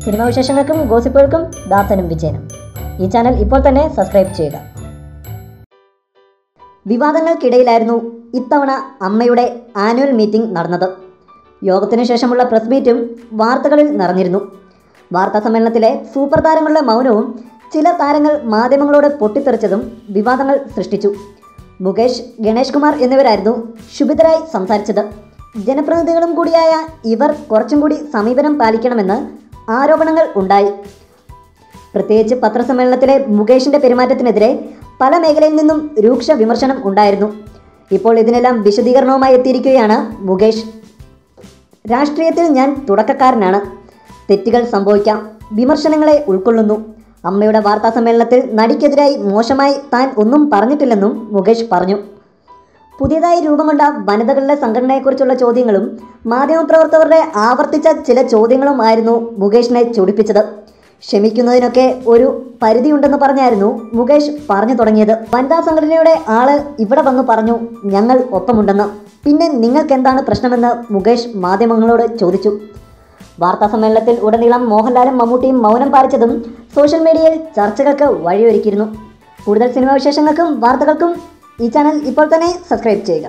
Cinema വിശേഷങ്ങൾക്കും ഗോസിപ്പുകൾക്കും ദാസനും വിജയനും. ഈ channel ഇപ്പോൾ തന്നെ സബ്സ്ക്രൈബ് ചെയ്യുക. വിവാദങ്ങൾക്കിടയിലായിരുന്നു ഇത്തവണ അമ്മയുടെ ആനുവൽ മീറ്റിംഗ് നടന്നത്. യോഗത്തിനു ശേഷമുള്ള പ്രസ് മീറ്റും വാർത്തകളിൽ നിറഞ്ഞിരുന്നു. വാർത്താ സമ്മേളനത്തിലെ സൂപ്പർ താരങ്ങളുടെ മൗനവും ചില താരങ്ങൾ മാധ്യമങ്ങളോട് പൊട്ടിത്തെറിച്ചതും വിവാദങ്ങൾ സൃഷ്ടിച്ചു. മുകേഷ്, ഗണേഷ് കുമാർ എന്നിവരായിരുന്നു ക്ഷുഭിതരായി സംസാരിച്ചത്. ജനപ്രതിനിധികളും കൂടിയായ ഇവർ കുറച്ചും കൂടി സമീപനം പാലിക്കണമെന്ന് ആരോപണങ്ങൾ ഉണ്ടായി. പ്രത്യേകിച്ച് പത്രസമ്മേളനത്തിലെ മുകേഷിൻ്റെ പെരുമാറ്റത്തിനെതിരെ പല മേഖലയിൽ നിന്നും രൂക്ഷ വിമർശനം ഉണ്ടായിരുന്നു. ഇപ്പോൾ ഇതിനെല്ലാം വിശദീകരണവുമായി എത്തിയിരിക്കുകയാണ് മുകേഷ്. രാഷ്ട്രീയത്തിൽ ഞാൻ തുടക്കക്കാരനാണ്. തെറ്റുകൾ സംഭവിക്കാം. വിമർശനങ്ങളെ ഉൾക്കൊള്ളുന്നു. അമ്മയുടെ വാർത്താ സമ്മേളനത്തിൽ നടിക്കെതിരായി മോശമായി താൻ ഒന്നും പറഞ്ഞിട്ടില്ലെന്നും മുകേഷ് പറഞ്ഞു. പുതിയതായി രൂപം കൊണ്ട വനിതകളുടെ സംഘടനയെക്കുറിച്ചുള്ള ചോദ്യങ്ങളും മാധ്യമപ്രവർത്തകരുടെ ആവർത്തിച്ച ചില ചോദ്യങ്ങളും ആയിരുന്നു മുകേഷിനെ ചൊടിപ്പിച്ചത്. ക്ഷമിക്കുന്നതിനൊക്കെ ഒരു പരിധിയുണ്ടെന്ന് പറഞ്ഞായിരുന്നു മുകേഷ് പറഞ്ഞു തുടങ്ങിയത്. വനിതാ സംഘടനയുടെ ആള് ഇവിടെ വന്നു പറഞ്ഞു ഞങ്ങൾ ഒപ്പമുണ്ടെന്ന്. പിന്നെ നിങ്ങൾക്കെന്താണ് പ്രശ്നമെന്ന് മുകേഷ് മാധ്യമങ്ങളോട് ചോദിച്ചു. വാർത്താ സമ്മേളനത്തിൽ ഉടനീളം മോഹൻലാലും മമ്മൂട്ടിയും മൗനം പാലിച്ചതും സോഷ്യൽ മീഡിയയിൽ ചർച്ചകൾക്ക് വഴിയൊരുക്കിയിരുന്നു. കൂടുതൽ സിനിമാ വിശേഷങ്ങൾക്കും വാർത്തകൾക്കും ഈ ചാനൽ ഇപ്പോൾ തന്നെ സബ്സ്ക്രൈബ് ചെയ്യുക.